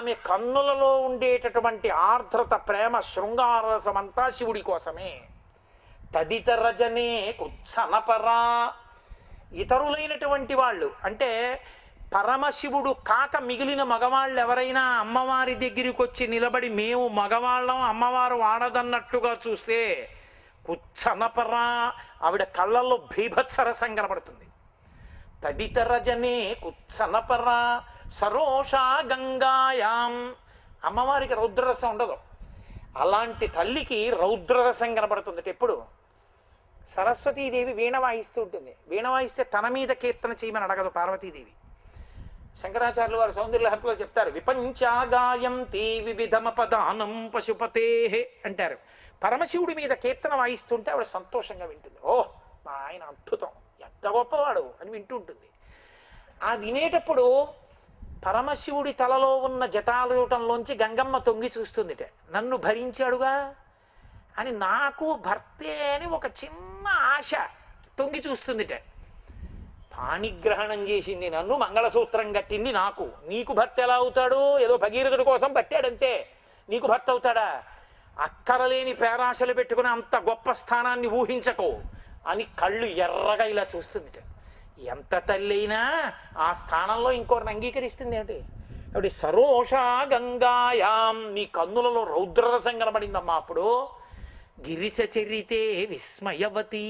ఆమె కన్నులలో ఉండేటటువంటి ఆర్ద్రత ప్రేమ శృంగారసమంతా శివుడి కోసమే. తదితర జనే కుత్సనపరా, ఇతరులైనటువంటి వాళ్ళు అంటే పరమశివుడు కాక మిగిలిన మగవాళ్ళు ఎవరైనా అమ్మవారి దగ్గరికి వచ్చి నిలబడి మేము మగవాళ్ళం అమ్మవారు వాడదన్నట్టుగా చూస్తే కుత్సనపరా, ఆవిడ కళ్ళల్లో భీభత్సరసం కనబడుతుంది. తదితర జనే కుత్సనపరా సరోషా గంగాయాం, అమ్మవారికి రౌద్రరసం ఉండదు, అలాంటి తల్లికి రౌద్రరసం కనబడుతుంది. ఎప్పుడు సరస్వతీదేవి వీణ వాయిస్తూ ఉంటుంది. వీణ వాయిస్తే తన మీద కీర్తన చేయమని అడగదు పార్వతీదేవి. శంకరాచార్యులు వారు సౌందర్యహరిలో చెప్తారు, విపంచాగాయంతి వివిధమపదానం పశుపతే అంటారు. పరమశివుడి మీద కీర్తన వాయిస్తుంటే ఆవిడ సంతోషంగా వింటుంది. ఓహ్ మా ఆయన అద్భుతం, ఎంత గొప్పవాడు అని వింటూ ఉంటుంది. ఆ వినేటప్పుడు పరమశివుడి తలలో ఉన్న జటాలూటంలోంచి గంగమ్మ తొంగి చూస్తుందిట. నన్ను భరించాడుగా అని, నాకు భర్తే అని ఒక చిన్న ఆశ తొంగి చూస్తుందిట. పాణిగ్రహణం చేసింది నన్ను, మంగళసూత్రం కట్టింది నాకు, నీకు భర్త ఎలా అవుతాడు? ఏదో భగీరథుడి కోసం పట్టాడంతే, నీకు భర్త అవుతాడా? అక్కరలేని పేరాశలు పెట్టుకుని అంత గొప్ప స్థానాన్ని ఊహించకో అని కళ్ళు ఎర్రగా ఇలా చూస్తుందిట. ఎంత తల్లి అయినా ఆ స్థానంలో ఇంకోరిని అంగీకరిస్తుంది ఏమిటి? అప్పుడు సరోషా గంగాయాం, నీ కన్నులలో రౌద్రరసం కనబడిందమ్మా. అప్పుడు గిరిచరితే విస్మయవతి,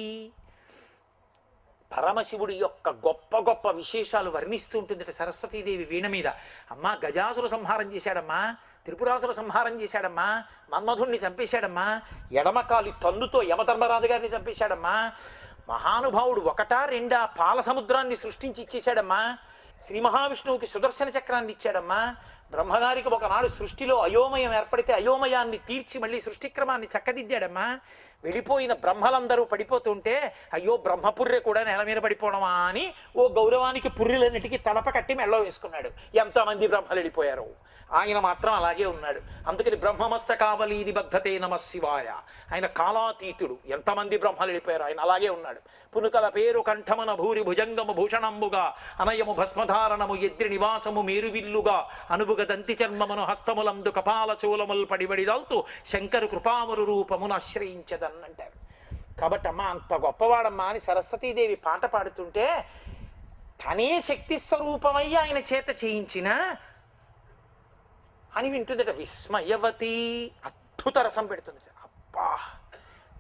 పరమశివుడి యొక్క గొప్ప గొప్ప విశేషాలు వర్ణిస్తూ ఉంటుంది సరస్వతీదేవి వీణ మీద. అమ్మా గజాసుర సంహారం చేశాడమ్మా, త్రిపురాసుర సంహారం చేశాడమ్మా, మన్మధుణ్ణి చంపేశాడమ్మా, ఎడమకాలి తందుతో యమధర్మరాజు గారిని చంపేశాడమ్మా, మహానుభావుడు ఒకటా రెండా పాల సముద్రాన్ని సృష్టించి ఇచ్చేశాడమ్మా, శ్రీ మహావిష్ణువుకి సుదర్శన చక్రాన్ని ఇచ్చాడమ్మా, బ్రహ్మగారికి ఒకనాడు సృష్టిలో అయోమయం ఏర్పడితే అయోమయాన్ని తీర్చి మళ్ళీ సృష్టిక్రమాన్ని చక్కదిద్దాడమ్మా. వెళ్ళిపోయిన బ్రహ్మలందరూ పడిపోతుంటే అయ్యో బ్రహ్మపుర్రె కూడా నేల మీద పడిపోవడమా అని ఓ గౌరవానికి పుర్రెలన్నిటికీ తలప కట్టి మెళ్ళో వేసుకున్నాడు. ఎంతమంది బ్రహ్మలు వెళ్ళిపోయారు, ఆయన మాత్రం అలాగే ఉన్నాడు. అందుకని బ్రహ్మమస్తకావలి నిబద్ధతే నమ శివాయ, ఆయన కాలాతీతుడు. ఎంతమంది బ్రహ్మలు వెళ్ళిపోయారు, ఆయన అలాగే ఉన్నాడు. పునుకల పేరు కంఠమన భూరి భుజంగము భూషణంబుగా అనయము భస్మధారణము ఎద్రి నివాసము మేరువిల్లుగా అనుభుగ దంతి చర్మమును హస్తములందు కపాల చూలములు పడిబడిదాల్తూ శంకరు కృపామురు రూపమును ఆశ్రయించదన్ అంటారు. కాబట్టి అమ్మ అంత గొప్పవాడమ్మా అని సరస్వతీదేవి పాట పాడుతుంటే తనే శక్తి స్వరూపమై ఆయన చేత చేయించిన అని వింటుందట. విస్మయవతి, అద్భుత రసం పెడుతుంది. అబ్బా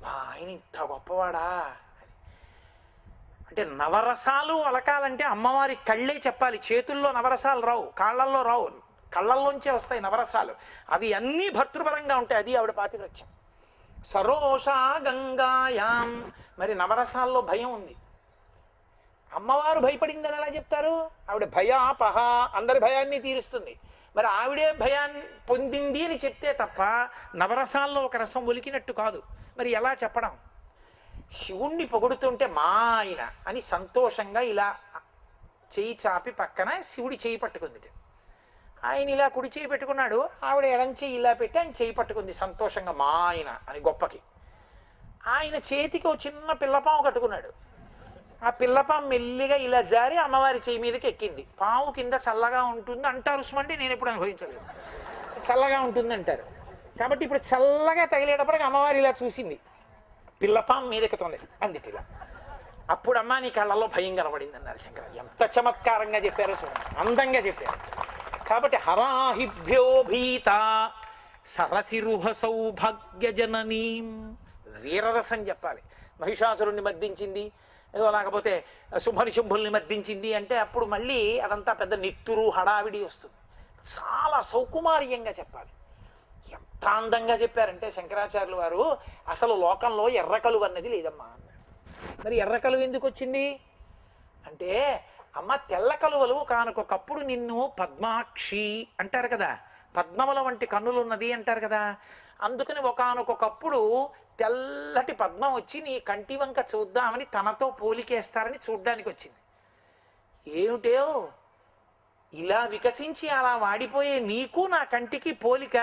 మా ఆయన ఇంత గొప్పవాడా అని. అంటే నవరసాలు అలకాలంటే అమ్మవారి కళ్ళే చెప్పాలి. చేతుల్లో నవరసాలు రావు, కాళ్ళల్లో రావు, కళ్ళల్లోంచే వస్తాయి నవరసాలు. అవి అన్నీ భర్తృపరంగా ఉంటాయి. అది ఆవిడ పాతివ్రత్యం. సరోషా గంగాయాం, మరి నవరసాల్లో భయం ఉంది. అమ్మవారు భయపడిందని ఎలా చెప్తారు? ఆవిడ భయాపహ, అందరి భయాన్ని తీరుస్తుంది. మరి ఆవిడే భయాన్ని పొందింది అని చెప్తే తప్ప నవరసాల్లో ఒక రసం ఒలికినట్టు కాదు. మరి ఎలా చెప్పడం? శివుణ్ణి పొగుడుతుంటే మా ఆయన అని సంతోషంగా ఇలా చేయి చాపి పక్కన శివుడి చేయి పట్టుకుంది. ఆయన ఇలా కుడి చేయి పెట్టుకున్నాడు, ఆవిడ ఎడం చేయి ఇలా పెట్టి ఆయన చేయి పట్టుకుంది సంతోషంగా మా ఆయన అని గొప్పకి. ఆయన చేతికి ఒక చిన్న పిల్లపాము కట్టుకున్నాడు. ఆ పిల్లపాము మెల్లిగా ఇలా జారి అమ్మవారి చేయి మీదకి ఎక్కింది. పాము కింద చల్లగా ఉంటుంది అంటారు సుమండి, నేను ఎప్పుడు అనుభవించలేదు. చల్లగా ఉంటుంది అంటారు. కాబట్టి ఇప్పుడు చల్లగా తగిలేటప్పటికి అమ్మవారి ఇలా చూసింది, పిల్లపాము మీద ఎక్కుతుంది అందిటి ఇలా. అప్పుడు అమ్మ నీ కళ్ళల్లో భయం కనబడింది అన్నారు శంకర. ఎంత చమత్కారంగా చెప్పారో చూడండి, అందంగా చెప్పారు. కాబట్టి హరాహిభ్యో భీత సరసిరుహ సౌభాగ్య జననీం, వీరరసం చెప్పాలి. మహిషాసురుణ్ణి మర్దించింది, ఏదో లేకపోతే శుంభుల్ని మర్దించింది అంటే అప్పుడు మళ్ళీ అదంతా పెద్ద నిత్తురు హడావిడి వస్తుంది. చాలా సౌకుమార్యంగా చెప్పాలి. ఎంత అందంగా చెప్పారంటే శంకరాచార్యులు వారు, అసలు లోకంలో ఎర్రకలువ అన్నది లేదమ్మా అన్నారు. మరి ఎర్రకలువ ఎందుకు వచ్చింది అంటే, అమ్మ తెల్ల కలువలు కానొకప్పుడు నిన్ను పద్మాక్షి అంటారు కదా, పద్మముల వంటి కన్నులు ఉన్నది అంటారు కదా. అందుకని ఒకానొకప్పుడు తెల్లటి పద్మం వచ్చి నీ కంటి వంక చూద్దామని తనతో పోలికేస్తారని చూడ్డానికి వచ్చింది. ఏమిటో ఇలా వికసించి అలా వాడిపోయే నీకు నా కంటికి పోలిక,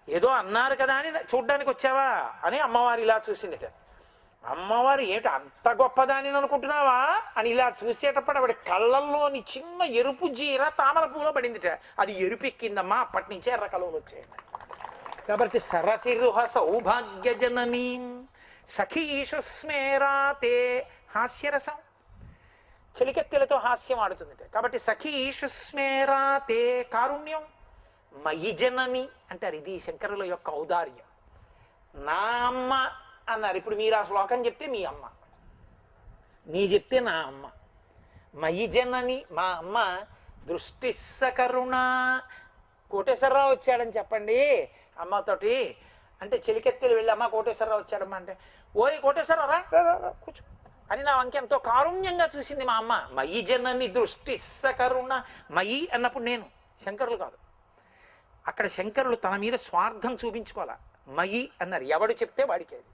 ఏదో అన్నారు కదా అని చూడ్డానికి వచ్చావా అని అమ్మవారు ఇలా చూసిందిట. అమ్మవారు ఏమిటి అంత గొప్పదాని అనుకుంటున్నావా అని ఇలా చూసేటప్పుడు ఆవిడ కళ్ళల్లోని చిన్న ఎరుపు జీర తామర పూలో పడిందిట. అది ఎరుపెక్కిందమ్మా, అప్పటి నుంచే ఎర్ర కలువలు వచ్చాయి. కాబట్టి సరసిరుహ సౌభాగ్య జననీ సఖీషు స్మేరాతే హాస్యరసం, చెలికెత్తెలతో హాస్యం ఆడుతుంది. కాబట్టి సఖీషు స్మేరాతే కారుణ్యం, మయి జనని అంటారు. ఇది శంకరుల యొక్క ఔదార్యం. నా అమ్మ అన్నారు. ఇప్పుడు మీరు ఆ శ్లోకం చెప్తే మీ అమ్మ, నీ చెప్తే నా అమ్మ. మయి జనని, మా అమ్మ. దృష్టి సకరుణ, కోటేశ్వరరావు వచ్చాడని చెప్పండి అమ్మతోటి అంటే, చెలికెత్తెలు వెళ్ళి అమ్మ కోటేశ్వరరావు వచ్చాడమ్మా అంటే, ఓయ్ కోటేశ్వరరావు రా కూర్చో అని నా వంక ఎంతో కారుణ్యంగా చూసింది మా అమ్మ. మయి జనని దృష్టి సకరుణ. మయి అన్నప్పుడు నేను, శంకరులు కాదు. అక్కడ శంకరులు తన మీద స్వార్థం చూపించుకోవాలా. మయి అన్నారు, ఎవడు చెప్తే వాడికి. అది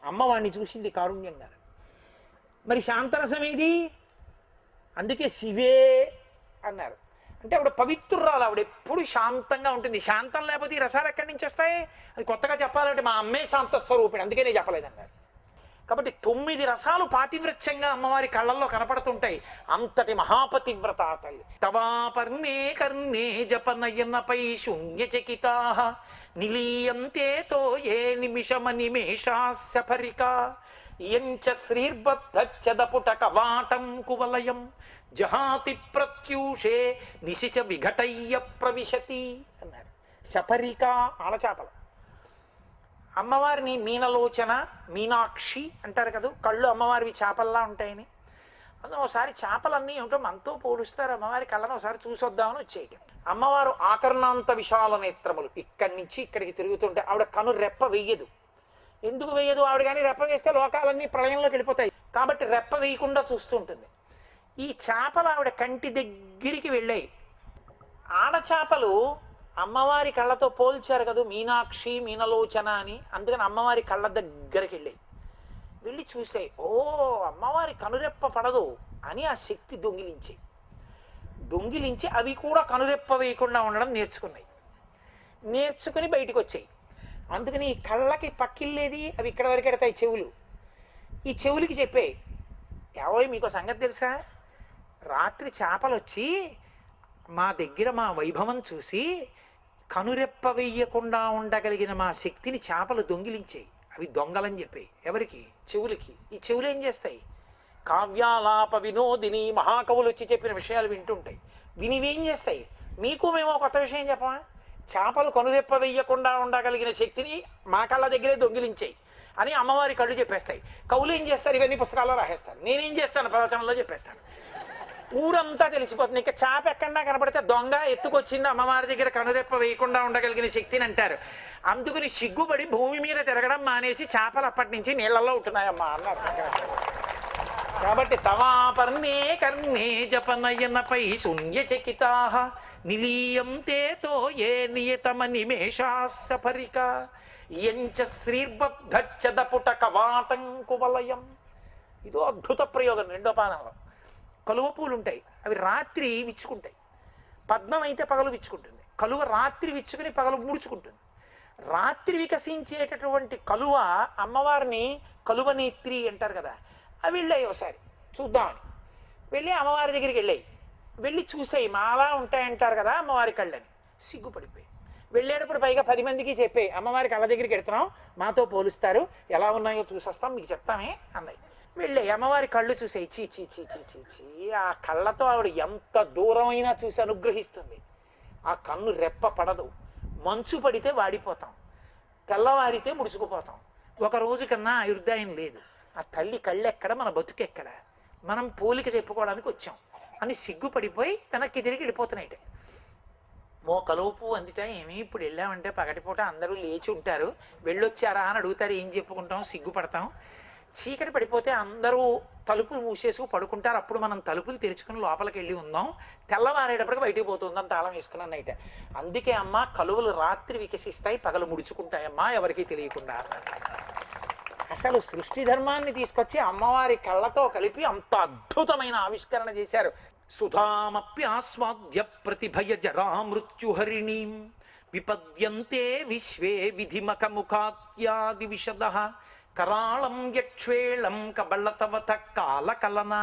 అమ్మ వాడిని చూసింది కారుణ్యంగా. మరి శాంతరసం ఏది? అందుకే శివే అన్నారు. అంటే ఆవిడ పవిత్రురాలు, ఆవిడ ఎప్పుడు శాంతంగా ఉంటుంది. శాంతం లేకపోతే ఈ రసాలు ఎక్కడి నుంచి వస్తాయి? అది కొత్తగా చెప్పాలంటే మా అమ్మే శాంత స్వరూపిణి, అందుకే నేను చెప్పలేదన్నారు. కాబట్టి 9 రసాలు పాతివ్రత్యంగా అమ్మవారి కళ్ళల్లో కనపడుతుంటాయి. అంతటి మహాపతివ్రత తల్లి. తవాపర్ణే కర్ణే జపనయనపై శూన్యచకితా నిలీయంతేతో ఏ నిమిషమనిమేషాస్య ఫరిక యంచ శ్రీర్బద్ధచ్చదపుట కవాటం కువలయం జహాతి ప్రత్యూషే నిశిచ విఘటయ్య ప్రవిశతి అన్నారు. శపరిక ఆలచాపలు. అమ్మవారిని మీనలోచన, మీనాక్షి అంటారు కదా, కళ్ళు అమ్మవారివి చేపల్లా ఉంటాయని. అందులో ఒకసారి చేపలన్నీ ఏమిటో మనతో పోలుస్తారు. అమ్మవారి కళ్ళను ఒకసారి చూసొద్దామని వచ్చేయటం. అమ్మవారు ఆకర్ణాంత విశాల నేత్రములు, ఇక్కడి నుంచి ఇక్కడికి తిరుగుతుంటే ఆవిడ కను రెప్ప వెయ్యదు. ఎందుకు వెయ్యదు? ఆవిడ కానీ రెప్ప వేస్తే లోకాలన్నీ ప్రళయంలోకి వెళ్ళిపోతాయి. కాబట్టి రెప్ప వేయకుండా చూస్తూ ఉంటుంది. ఈ చేపలు ఆవిడ కంటి దగ్గరికి వెళ్ళాయి. ఆడచేపలు అమ్మవారి కళ్ళతో పోల్చారు కదా, మీనాక్షి మీనలోచన అని. అందుకని అమ్మవారి కళ్ళ దగ్గరికి వెళ్ళి చూసాయి. ఓ అమ్మవారి కనురెప్ప పడదు అని ఆ శక్తి దొంగిలించి అవి కూడా కనురెప్ప వేయకుండా ఉండడం నేర్చుకుని బయటకు వచ్చాయి. అందుకని ఈ కళ్ళకి పక్కిల్లేది, అవి ఇక్కడ వరకు ఎడతాయి చెవులు. ఈ చెవులకి చెప్పాయి, ఏవో మీకు సంగతి తెలుసా, రాత్రి చేపలు వచ్చి మా దగ్గర మా వైభవం చూసి కనురెప్ప వెయ్యకుండా ఉండగలిగిన మా శక్తిని చేపలు దొంగిలించాయి. అవి దొంగలని చెప్పాయి. ఎవరికి? చెవులకి. ఈ చెవులు ఏం చేస్తాయి? కావ్యాలాప వినోదిని, మహాకవులు వచ్చి చెప్పిన విషయాలు వింటుంటాయి. వినివేం చేస్తాయి? మీకు మేము కొత్త విషయం చెప్పమా? చేపలు కనురెప్ప వెయ్యకుండా ఉండగలిగిన శక్తిని మా కళ్ళ దగ్గరే దొంగిలించాయి అని అమ్మవారి కళ్ళు చెప్పేస్తాయి. కవులు ఏం చేస్తారు? ఇవన్నీ పుస్తకాల్లో రాసేస్తారు. నేనేం చేస్తాను? ప్రవచనంలో చెప్పేస్తాను. ఊరంతా తెలిసిపోతుంది. ఇంకా చేప ఎక్కడా కనపడితే దొంగ ఎత్తుకొచ్చింది అమ్మవారి దగ్గర కనురెప్ప వేయకుండా ఉండగలిగిన శక్తిని అంటారు. అందుకని సిగ్గుపడి భూమి మీద తిరగడం మానేసి చేపలు అప్పటి నుంచి నీళ్లలో ఉంటున్నాయమ్మా అన్నారు. కాబట్టి తవాపర్ణే కర్ణే జపనయనపై శూన్యచకితా నిలీయంతేతో ఏ నియతమ నిమేషాస్య ఫరిక యంచ శ్రీర్బద్ధచ్చదపుట కవాటం కువలయం. ఇదో అద్భుత ప్రయోగం. 2వ పాదంలో కలువ పూలు ఉంటాయి, అవి రాత్రి విచ్చుకుంటాయి. పద్మం అయితే పగలు విచ్చుకుంటుంది. కలువ రాత్రి విచ్చుకుని పగలు ముడుచుకుంటుంది. రాత్రి వికసించేటటువంటి కలువ అమ్మవారిని కలువనేత్రి అంటారు కదా. అవి వెళ్ళాయి ఒకసారి చూద్దామని వెళ్ళి అమ్మవారి దగ్గరికి వెళ్ళి చూసాయి. మాలా ఉంటాయంటారు కదా అమ్మవారి కళ్ళని. సిగ్గుపడిపోయి వెళ్ళేటప్పుడు పైగా 10 మందికి చెప్పాయి, అమ్మవారి కళ్ళ దగ్గరికి వెళ్తున్నాం, మాతో పోలుస్తారు, ఎలా ఉన్నాయో చూసొస్తాం, మీకు చెప్తామే అన్నాయి. వెళ్ళాయి. అమ్మవారి కళ్ళు చూసాయి. చీ చీ చీ చీ చీ చీ ఆ కళ్ళతో ఆవిడ ఎంత దూరమైనా చూసి అనుగ్రహిస్తుంది. ఆ కన్ను రెప్ప పడదు. మంచు పడితే వాడిపోతాం, తెల్లవారితే ముడుచుకుపోతాం. ఒక రోజు కన్నా ఆయుర్దాయం లేదు. ఆ తల్లి కళ్ళెక్కడ, మన బతుకెక్కడ, మనం పోలిక చెప్పుకోవడానికి వచ్చాం అని సిగ్గుపడిపోయి వెనక్కి తిరిగి వెళ్ళిపోతున్నాయి. కలుపు అందుతా ఏమి ఇప్పుడు వెళ్ళామంటే పగటిపూట అందరూ లేచి ఉంటారు, వెళ్ళొచ్చారా అని అడుగుతారు, ఏం చెప్పుకుంటాం, సిగ్గుపడతాం. చీకటి పడిపోతే అందరూ తలుపులు మూసేసుకు పడుకుంటారు, అప్పుడు మనం తలుపులు తెరుచుకుని లోపలికి వెళ్ళి ఉందాం, తెల్లవారేటప్పటికి బయటికి పోతుందని తాళం వేసుకున్నాను అయితే. అందుకే అమ్మ కలువలు రాత్రి వికసిస్తాయి, పగలు ముడుచుకుంటాయమ్మా, ఎవరికీ తెలియకుండా. అసలు సృష్టి ధర్మాన్ని తీసుకొచ్చి అమ్మవారి కళ్ళతో కలిపి అంత అద్భుతమైన ఆవిష్కరణ చేశారు. సుధామప్యాస్వాద్య ప్రతిభయ జరా మృత్యుహరిణీం విపద్యంతే విశ్వే విధిమక ముఖాత్యాది విశద కరాళం యక్ష్వేళం కబళతవత కాలకలన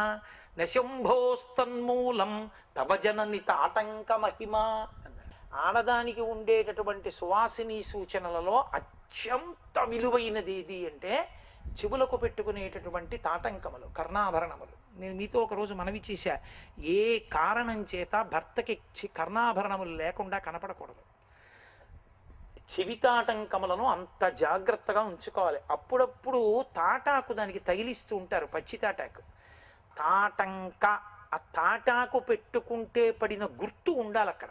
నశంభోస్తన్మూలం తవ జనని తాటంక మహిమా. ఆడదానికి ఉండేటటువంటి సువాసిని సూచనలలో అత్యంత విలువైనది ఏది అంటే చెవులకు పెట్టుకునేటటువంటి తాటంకములు, కర్ణాభరణములు. నేను మీతో ఒకరోజు మనవి చేశా, ఏ కారణం చేత భర్తకి కర్ణాభరణములు లేకుండా కనపడకూడదు. చెవితాటంకములను అంత జాగ్రత్తగా ఉంచుకోవాలి. అప్పుడప్పుడు తాటాకు దానికి తగిలిస్తూ ఉంటారు, పచ్చి తాటాకు. తాటంక, ఆ తాటాకు పెట్టుకుంటే పడిన గుర్తు ఉండాలి అక్కడ.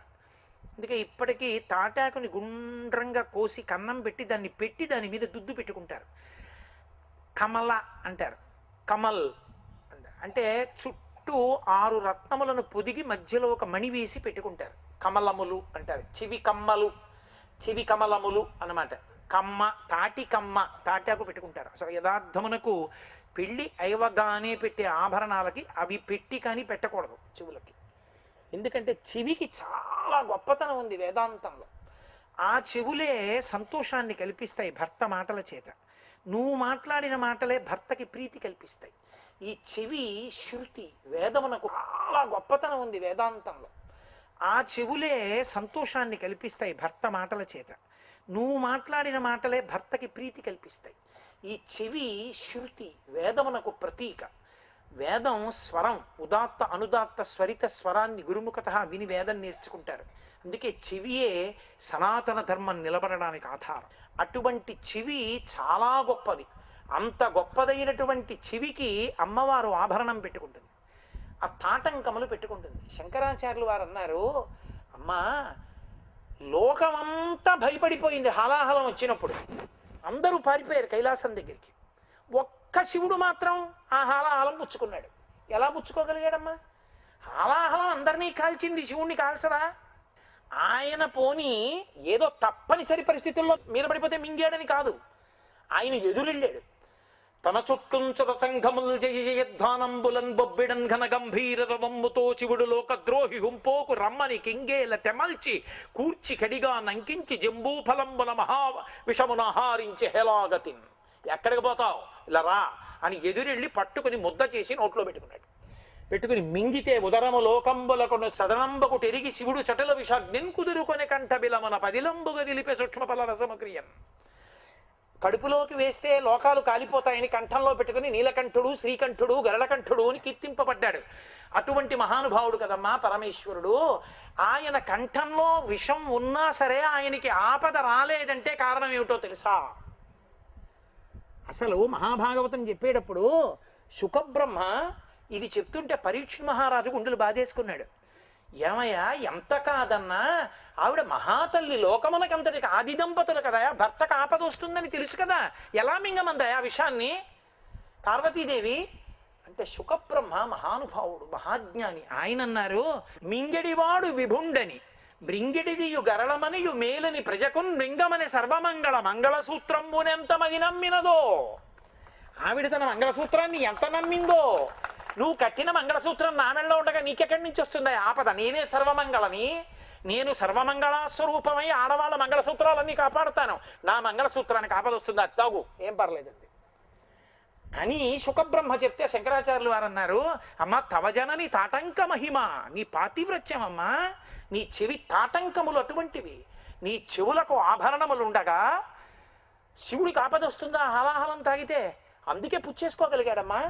అందుకే ఇప్పటికీ తాటాకుని గుండ్రంగా కోసి కన్నం పెట్టి దాని మీద దుద్దు పెట్టుకుంటారు. కమల అంటారు, కమల్ అంటారు. అంటే చుట్టూ 6 రత్నములను పొదిగి మధ్యలో ఒక మణి వేసి పెట్టుకుంటారు. కమలములు అంటారు. చెవి కమలములు అన్నమాట. కమ్మ, తాటి కమ్మ, తాటాకు పెట్టుకుంటారు. అసలు యథార్థమునకు పెళ్ళి అయవగానే పెట్టే ఆభరణాలకి అవి పెట్టి కానీ పెట్టకూడదు చెవులకి. ఎందుకంటే చెవికి చాలా గొప్పతనం ఉంది వేదాంతంలో. ఆ చెవులే సంతోషాన్ని కల్పిస్తాయి భర్త మాటల చేత. నువ్వు మాట్లాడిన మాటలే భర్తకి ప్రీతి కల్పిస్తాయి. ఈ చెవి శృతి, వేదమునకు చాలా గొప్పతనం ఉంది వేదాంతంలో. ఆ చెవులే సంతోషాన్ని కల్పిస్తాయి భర్త మాటల చేత. నువ్వు మాట్లాడిన మాటలే భర్తకి ప్రీతి కల్పిస్తాయి. ఈ చెవి శృతి వేదమునకు ప్రతీక. వేదం స్వరం, ఉదాత్త అనుదాత్త స్వరిత స్వరాన్ని గురుముఖత విని వేదం నేర్చుకుంటారు. అందుకే చెవియే సనాతన ధర్మం నిలబడడానికి ఆధారం. అటువంటి చెవి చాలా గొప్పది. అంత గొప్పదైనటువంటి చెవికి అమ్మవారు ఆభరణం పెట్టుకుంటుంది, ఆ తాటంకములు పెట్టుకుంటుంది. శంకరాచార్యులు వారు అన్నారు, అమ్మా లోకమంతా భయపడిపోయింది హాలాహలం వచ్చినప్పుడు. అందరూ పారిపోయారు కైలాసం దగ్గరికి. ఒక్క శివుడు మాత్రం ఆ హాలాహలం పుచ్చుకున్నాడు. ఎలా పుచ్చుకోగలిగాడమ్మా? హాలాహలం అందరినీ కాల్చింది, శివుణ్ణి కాల్చదా? ఆయన పోనీ ఏదో తప్పనిసరి పరిస్థితుల్లో మీద పడిపోతే మింగాడని కాదు, ఆయన ఎదురెళ్ళాడు. తన చుట్టుంచుత సంఘముల్ జయధ్వానంబులన్ బొబ్బిడన్ ఘన గంభీర రవమ్ముతో శివుడు లోకద్రోహి హుంపోకు రమ్మని కింగేల తెమల్చి కూర్చి కడిగా నంకించి జంబూఫలంబుల మహా విషమునహారించి హేలాగతిన్. ఎక్కడికి పోతావు, ఇలా రా అని ఎదురెళ్ళి పట్టుకుని ముద్ద చేసి నోట్లో పెట్టుకున్నాడు. పెట్టుకుని మింగితే ఉదరము లోకంబులకును సదనంబకు టెరిగి శివుడు చటుల విషాగ్నిన్ కుదురుకొని కంఠ బిలమన పదిలంబుగా నిలిపే సూక్ష్మఫల రసమక్రియన్. కడుపులోకి వేస్తే లోకాలు కాలిపోతాయని కంఠంలో పెట్టుకుని నీలకంఠుడు, శ్రీకంఠుడు, గరళకంఠుడు అని కీర్తింపబడ్డాడు. అటువంటి మహానుభావుడు కదమ్మా పరమేశ్వరుడు. ఆయన కంఠంలో విషం ఉన్నా సరే ఆయనకి ఆపద రాలేదంటే కారణం ఏమిటో తెలుసా? అసలు మహాభాగవతం చెప్పేటప్పుడు శుకబ్రహ్మ ఇది చెప్తుంటే పరీక్ష మహారాజు గుండెలు బాధేసుకున్నాడు. ఏమయ్యా, ఎంత కాదన్నా ఆవిడ మహాతల్లి, లోకమునకంతటికి ఆది దంపతులు కదా, భర్తకు ఆపద వస్తుందని తెలుసు కదా, ఎలా మింగమందయా విషయాన్ని పార్వతీదేవి అంటే? శుకబ్రహ్మ మహానుభావుడు, మహాజ్ఞాని. ఆయన అన్నారు, మింగడివాడు విభుండని మృంగిడిదియు గరళమనియు మేలని ప్రజకున్ మృంగమని సర్వమంగళ మంగళసూత్రంబునెంత మది నమ్మినదో. ఆవిడ తన మంగళసూత్రాన్ని ఎంత నమ్మిందో. నువ్వు కట్టిన మంగళసూత్రం నా మెడలో ఉండగా నీకెక్కడి నుంచి వస్తుందా ఆపద? నేనే సర్వమంగళని, నేను సర్వమంగళస్వరూపమై ఆడవాళ్ళ మంగళసూత్రాలన్నీ కాపాడుతాను. నా మంగళసూత్రానికి ఆపద వస్తుందా? తాగు, ఏం పర్లేదండి అని శుకబ్రహ్మ చెప్తే శంకరాచార్యులు వారు అన్నారు, అమ్మ తవ జనని తాటంక మహిమ, నీ పాతివ్రత్యం అమ్మా, నీ చెవి తాటంకములు అటువంటివి. నీ చెవులకు ఆభరణములు ఉండగా శివుడికి ఆపద వస్తుందా హలాహలం తాగితే? అందుకే పుచ్చేసుకోగలిగాడమ్మా.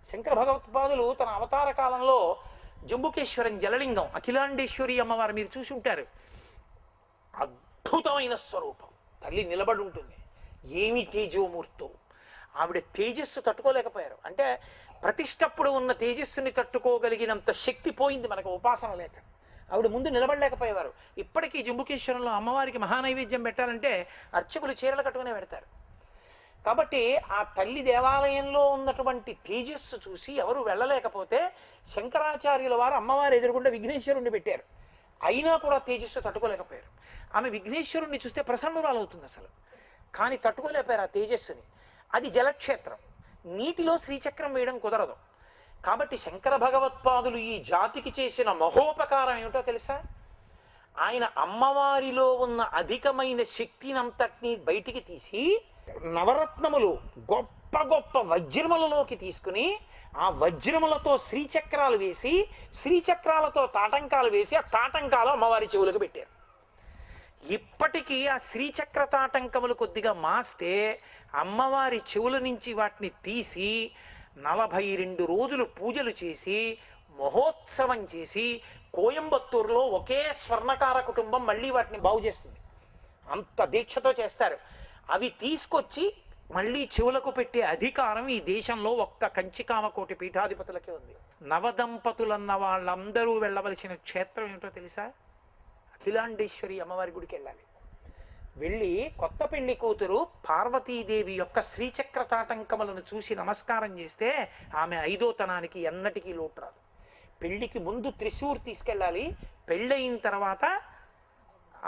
శంకర భగవత్పాదులు తన అవతార కాలంలో జంబుకేశ్వరం జలలింగం, అఖిలాండేశ్వరి అమ్మవారు మీరు చూసి ఉంటారు. అద్భుతమైన స్వరూపం, తల్లి నిలబడి ఉంటుంది. ఏమి తేజోమూర్తో! ఆవిడ తేజస్సు తట్టుకోలేకపోయారు. అంటే ప్రతిష్టప్పుడు ఉన్న తేజస్సుని తట్టుకోగలిగినంత శక్తి పోయింది మనకు ఉపాసన లేక. ఆవిడ ముందు నిలబడలేకపోయేవారు. ఇప్పటికీ జంబుకేశ్వరంలో అమ్మవారికి మహానైవేద్యం పెట్టాలంటే అర్చకులు చీరలు కట్టుకునే పెడతారు. కాబట్టి ఆ తల్లి దేవాలయంలో ఉన్నటువంటి తేజస్సు చూసి ఎవరు వెళ్ళలేకపోతే శంకరాచార్యుల వారు అమ్మవారు ఎదురుకుండా విఘ్నేశ్వరుణ్ణి పెట్టారు. అయినా కూడా తేజస్సు తట్టుకోలేకపోయారు. ఆమె విఘ్నేశ్వరుణ్ణి చూస్తే ప్రసన్నురాలు అవుతుంది అసలు, కానీ తట్టుకోలేకపోయారు ఆ తేజస్సుని. అది జలక్షేత్రం, నీటిలో శ్రీచక్రం వేయడం కుదరదు. కాబట్టి శంకర భగవత్పాదులు ఈ జాతికి చేసిన మహోపకారం ఏమిటో తెలుసా? ఆయన అమ్మవారిలో ఉన్న అధికమైన శక్తినంతటినీ బయటికి తీసి నవరత్నములు గొప్ప గొప్ప వజ్రములలోకి తీసుకుని ఆ వజ్రములతో శ్రీచక్రాలు వేసి శ్రీచక్రాలతో తాటంకాలు వేసి ఆ తాటంకాలు అమ్మవారి చెవులకు పెట్టారు. ఇప్పటికీ ఆ శ్రీచక్ర తాటంకములు కొద్దిగా మాస్తే అమ్మవారి చెవుల నుంచి వాటిని తీసి 42 రోజులు పూజలు చేసి మహోత్సవం చేసి కోయంబత్తూరులో ఒకే స్వర్ణకార కుటుంబం మళ్ళీ వాటిని బాగు చేస్తుంది. అంత దీక్షతో చేస్తారు. అవి తీసుకొచ్చి మళ్ళీ చెవులకు పెట్టే అధికారం ఈ దేశంలో ఒక్క కంచికామకోటి పీఠాధిపతులకే ఉంది. నవదంపతులన్న వాళ్ళందరూ వెళ్ళవలసిన క్షేత్రం ఏమిటో తెలుసా? అఖిలాండేశ్వరి అమ్మవారి గుడికి వెళ్ళాలి. వెళ్ళి కొత్త పెళ్లి కూతురు పార్వతీదేవి యొక్క శ్రీచక్ర తాటంకములను చూసి నమస్కారం చేస్తే ఆమె 5వ తనానికి ఎన్నటికీ లోటు రాదు. పెళ్లికి ముందు త్రిశూర్ తీసుకెళ్ళాలి, పెళ్ళయిన తర్వాత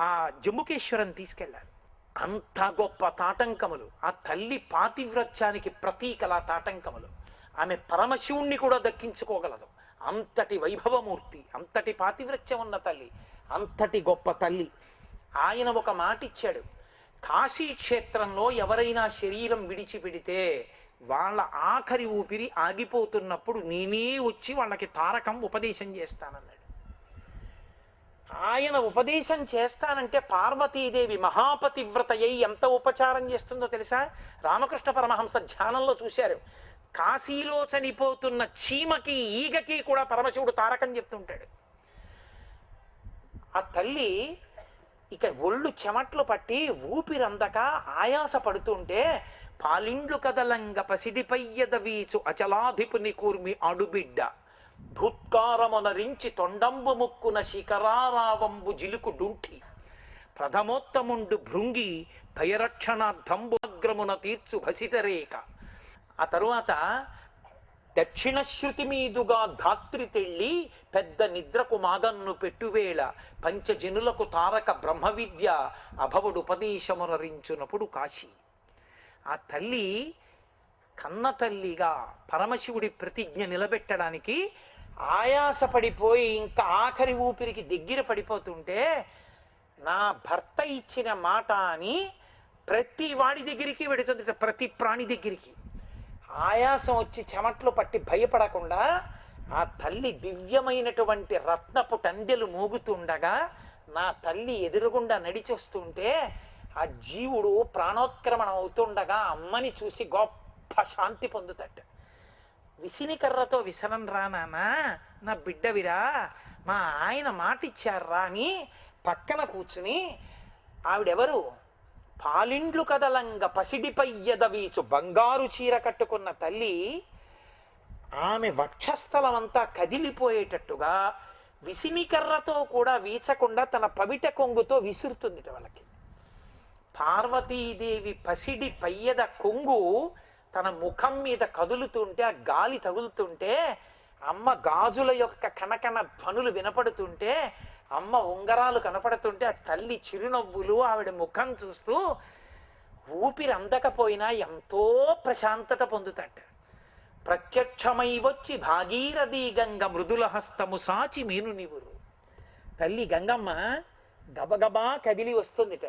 ఆ జంబుకేశ్వరం తీసుకెళ్ళాలి. అంత గొప్ప తాటంకములు. ఆ తల్లి పాతివ్రత్యానికి ప్రతీకల తాటంకములు. ఆమె పరమశివుణ్ణి కూడా దక్కించుకోగలదు. అంతటి వైభవమూర్తి, అంతటి పాతివ్రత్యం ఉన్న తల్లి, అంతటి గొప్ప తల్లి. ఆయన ఒక మాట ఇచ్చాడు, కాశీ క్షేత్రంలో ఎవరైనా శరీరం విడిచిపెడితే వాళ్ళ ఆఖరి ఊపిరి ఆగిపోతున్నప్పుడు నేనే వచ్చి వాళ్ళకి తారకం ఉపదేశం చేస్తానన్నాడు. ఆయన ఉపదేశం చేస్తానంటే పార్వతీదేవి మహాపతివ్రతయ్యి ఎంత ఉపచారం చేస్తుందో తెలుసా? రామకృష్ణ పరమహంస ధ్యానంలో చూశారు. కాశీలో చనిపోతున్న చీమకి ఈగకి కూడా పరమశివుడు తారకం చెప్తుంటాడు. ఆ తల్లి ఇక ఒళ్ళు చెమట్లు పట్టి ఊపిరందక ఆయాస పడుతుంటే పాలిండ్లు కదలంగ పసిడిపయ్యద వీచు అచలాధిపుని కూర్మి అడుబిడ్డ ధుత్కారమునరించి తొండంబు ముక్కున శిఖరారావంబు జిలుకు డుంఠి ప్రథమోత్తముండు భృంగి భయరక్షణార్థంబుగ్రమున తీర్చు భసితరేక. ఆ తరువాత దక్షిణశ్రుతి మీదుగా ధాత్రి తెళ్ళి పెద్ద నిద్రకు మాగన్ను పెట్టువేళ పంచజనులకు తారక బ్రహ్మ విద్య అభవుడు ఉపదేశమునరించునప్పుడు కాశీ. ఆ తల్లి కన్న తల్లిగా పరమశివుడి ప్రతిజ్ఞ నిలబెట్టడానికి ఆయాసపడిపోయి ఇంకా ఆఖరి ఊపిరికి దగ్గర పడిపోతుంటే నా భర్త ఇచ్చిన మాట అని ప్రతి వాడి దగ్గరికి వెడుతుంది, ప్రతి ప్రాణి దగ్గరికి. ఆయాసం వచ్చి చెమట్లు పట్టి భయపడకుండా ఆ తల్లి దివ్యమైనటువంటి రత్నపు టందెలు మోగుతుండగా నా తల్లి ఎదురుగుండా నడిచొస్తుంటే ఆ జీవుడు ప్రాణోత్క్రమణం అవుతుండగా అమ్మని చూసి గొప్ప శాంతి పొందుతట. విసినికర్రతో విసరం రా నాన్నా, నా బిడ్డవిరా, మా ఆయన మాట ఇచ్చారా అని పక్కన కూర్చుని ఆవిడెవరు? పాలిండ్లు కదలంగ పసిడిపయ్యద వీచు బంగారు చీర కట్టుకున్న తల్లి. ఆమె వక్షస్థలం అంతా కదిలిపోయేటట్టుగా విసినికర్రతో కూడా వీచకుండా తన పవిట కొంగుతో విసురుతుంది వాళ్ళకి. పార్వతీదేవి పసిడి పయ్యద కొంగు తన ముఖం మీద కదులుతుంటే ఆ గాలి తగులుతుంటే అమ్మ గాజుల యొక్క కణకణ ధ్వనులు వినపడుతుంటే అమ్మ ఉంగరాలు కనపడుతుంటే ఆ తల్లి చిరునవ్వులు ఆవిడ ముఖం చూస్తూ ఊపిరి అందకపోయినా ఎంతో ప్రశాంతత పొందుతట. ప్రత్యక్షమై వచ్చి భాగీరథీ గంగ మృదుల హస్తము సాచి మీను నివురు. తల్లి గంగమ్మ గబగబా కదిలి వస్తుందిట.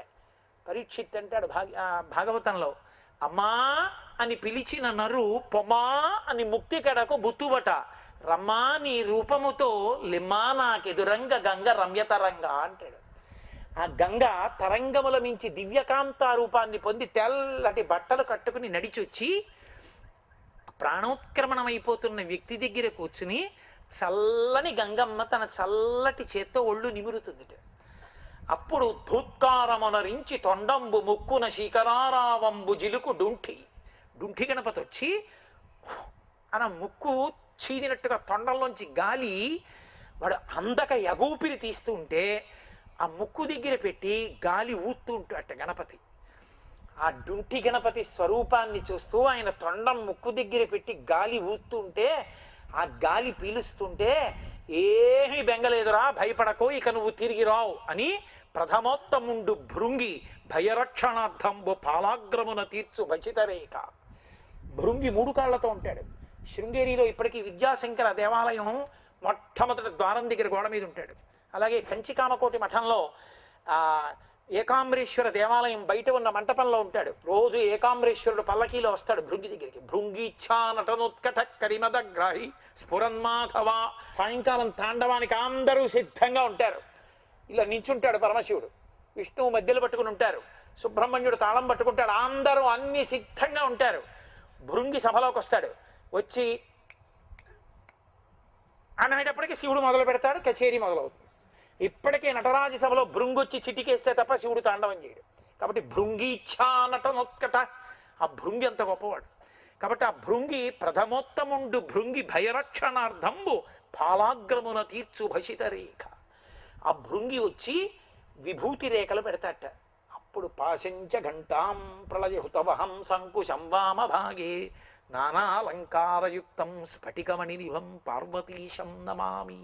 పరీక్షిత్ అంటాడు భాగవతంలో, అమ్మా అని పిలిచిన నరు పొమా అని ముక్తి కడకు బుత్తుబట రమ్మా నీ రూపముతో లిమ్మా నాకెదురంగ గంగ రమ్యతరంగ అంటాడు. ఆ గంగ తరంగముల మించి దివ్యకాంత రూపాన్ని పొంది తెల్లటి బట్టలు కట్టుకుని నడిచొచ్చి ప్రాణోత్క్రమణం అయిపోతున్న వ్యక్తి దగ్గర కూర్చుని చల్లని గంగమ్మ తన చల్లటి చేత్తో ఒళ్ళు నిమురుతుందిట. అప్పుడు ధూత్కారమునరించి తొండంబు ముక్కున శిఖరారావంబు జిలుకు డుంఠి గణపతి వచ్చి అన ముక్కు చీదినట్టుగా తొండంలోంచి గాలి వాడు అందక ఎగూపిరి తీస్తుంటే ఆ ముక్కు దగ్గర పెట్టి గాలి ఊతుంటాట గణపతి. ఆ డుంఠి గణపతి స్వరూపాన్ని చూస్తూ ఆయన తొండం ముక్కు దగ్గర పెట్టి గాలి ఊతుంటే ఆ గాలి పీలుస్తుంటే ఏమీ బెంగలేదురా, భయపడకో, ఇక నువ్వు తిరిగి రావు అని ప్రథమోత్తముండు భృంగి భయరక్షణార్థంబు పాలాగ్రమున తీర్చు భచితరేక. భృంగి 3 కాళ్లతో ఉంటాడు. శృంగేరిలో ఇప్పటికీ విద్యాశంకర దేవాలయం మొట్టమొదటి ద్వారం దగ్గర గోడ మీద ఉంటాడు. అలాగే కంచికామకోటి మఠంలో ఏకాంబరేశ్వర దేవాలయం బయట ఉన్న మంటపంలో ఉంటాడు. రోజు ఏకాంబరేశ్వరుడు పల్లకీలో వస్తాడు భృంగి దగ్గరికి. భృంగిచ్ఛా నటనోత్కట కరిమదగ్రాహి స్ఫురన్మాధవ. సాయంకాలం తాండవానికి అందరూ సిద్ధంగా ఉంటారు. ఇలా నించుంటాడు పరమశివుడు, విష్ణువు మధ్యలో పట్టుకుని ఉంటారు, సుబ్రహ్మణ్యుడు తాళం పట్టుకుంటాడు, అందరూ అన్ని సిద్ధంగా ఉంటారు. భృంగి సభలోకి వస్తాడు. వచ్చి అనేటప్పటికీ శివుడు మొదలు పెడతాడు, కచేరీ మొదలవుతుంది. ఇప్పటికే నటరాజ సభలో భృంగొచ్చి చిటికేస్తే తప్ప శివుడు తాండవం చేయడు. కాబట్టి భృంగిచ్ఛా నటనోత్కట, ఆ భృంగి అంత గొప్పవాడు. కాబట్టి ఆ భృంగి ప్రథమోత్తముండు భృంగి భయరక్షణార్థంబు పాలాగ్రమున తీర్చు భసిత రేఖ. ఆ భృంగి వచ్చి విభూతి రేఖలు పెడతాట. అప్పుడు పాశంచ ఘంటాం ప్రళయహుతవహం సంకుశం వామ భాగే నానాలంకారయుక్తం స్ఫటికమణి నిభం పార్వతీశం నమామి.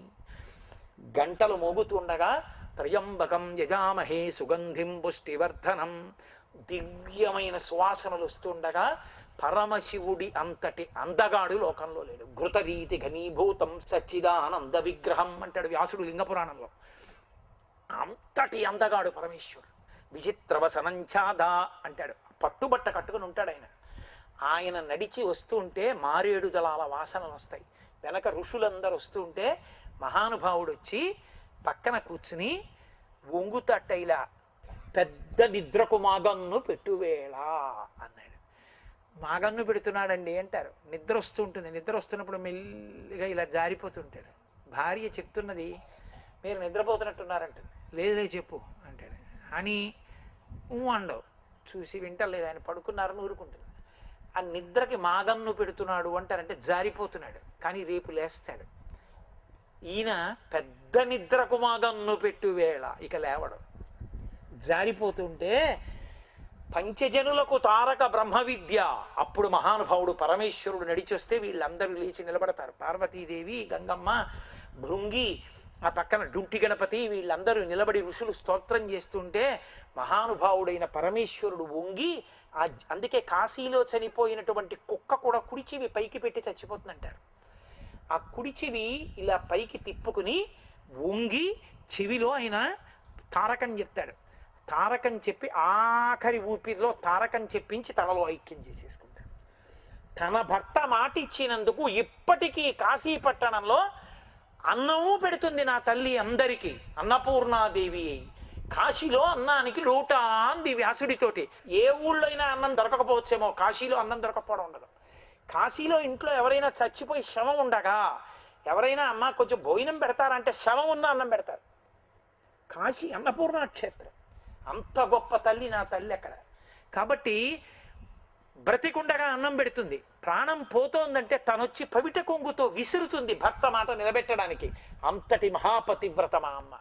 గంటలు మోగుతుండగా త్రయంబకం యజామహే సుగంధిం పుష్టివర్ధనం, దివ్యమైన సువాసనలు వస్తుండగా పరమశివుడి అంతటి అందగాడు లోకంలో లేడు. ఘృతరీతి ఘనీభూతం సచ్చిదానంద విగ్రహం అంటాడు వ్యాసుడు లింగపురాణంలో. అంతటి అందగాడు పరమేశ్వరుడు. విచిత్రవసనంఛాద అంటాడు. పట్టుబట్ట కట్టుకుని ఉంటాడు ఆయన. ఆయన నడిచి వస్తూ ఉంటే మారేడు దళాల వాసనలు వస్తాయి. వెనక ఋషులందరూ వస్తూ ఉంటే మహానుభావుడు వచ్చి పక్కన కూర్చుని వంగుతట్ట ఇలా పెద్ద నిద్రకు మాగన్ను పెట్టువేళ అన్నాడు. మాగన్ను పెడుతున్నాడండి అంటారు. నిద్ర వస్తూ ఉంటుంది. నిద్ర వస్తున్నప్పుడు మెల్లిగా ఇలా జారిపోతుంటాడు. భార్య చెప్తున్నది, మీరు నిద్రపోతున్నట్టున్నారంటుంది. లేదులే చెప్పు అంటాడు. అని అండవు. చూసి వింటలేదు. ఆయన పడుకున్నారని ఊరుకుంటుంది. ఆ నిద్రకి మాగన్ను పెడుతున్నాడు అంటారంటే జారిపోతున్నాడు, కానీ రేపు లేస్తాడు. ఈయన పెద్ద నిద్రకు మాగన్ను పెట్టు వేళ ఇక లేవడం. జారిపోతుంటే పంచజనులకు తారక బ్రహ్మ విద్య. అప్పుడు మహానుభావుడు పరమేశ్వరుడు నడిచొస్తే వీళ్ళందరూ లేచి నిలబడతారు. పార్వతీదేవి, గంగమ్మ, భృంగి, ఆ పక్కన డుంటి గణపతి, వీళ్ళందరూ నిలబడి ఋషులు స్తోత్రం చేస్తుంటే మహానుభావుడైన పరమేశ్వరుడు వంగి, అందుకే కాశీలో చనిపోయినటువంటి కుక్క కూడా కుడిచివి పైకి పెట్టి చచ్చిపోతుందంటారు. ఆ కుడిచివి ఇలా పైకి తిప్పుకుని వంగి చెవిలో ఆయన తారకం చెప్తాడు. తారకం చెప్పి ఆఖరి ఊపిరిలో తారకం చెప్పించి తనలో ఐక్యం చేసేసుకుంటాడు. తన భర్త మాట ఇచ్చినందుకు ఇప్పటికీ కాశీ పట్టణంలో అన్నము పెడుతుంది నా తల్లి అందరికీ, అన్నపూర్ణాదేవి అయి. కాశీలో అన్నానికి లోట అంది వ్యాసుడితోటి. ఏ ఊళ్ళో అయినా అన్నం దొరకకపోవచ్చేమో, కాశీలో అన్నం దొరకపోవడం ఉండదు. కాశీలో ఇంట్లో ఎవరైనా చచ్చిపోయి శవం ఉండగా ఎవరైనా అమ్మ కొంచెం భోజనం పెడతారంటే శవం ఉన్న అన్నం పెడతారు. కాశీ అన్నపూర్ణ క్షేత్రం. అంత గొప్ప తల్లి నా తల్లి అక్కడ. కాబట్టి బ్రతికుండగా అన్నం పెడుతుంది. ప్రాణం పోతోందంటే తనొచ్చి పవిట కొంగుతో విసురుతుంది భర్త మాట నిలబెట్టడానికి. అంతటి మహాపతివ్రత మా అమ్మ.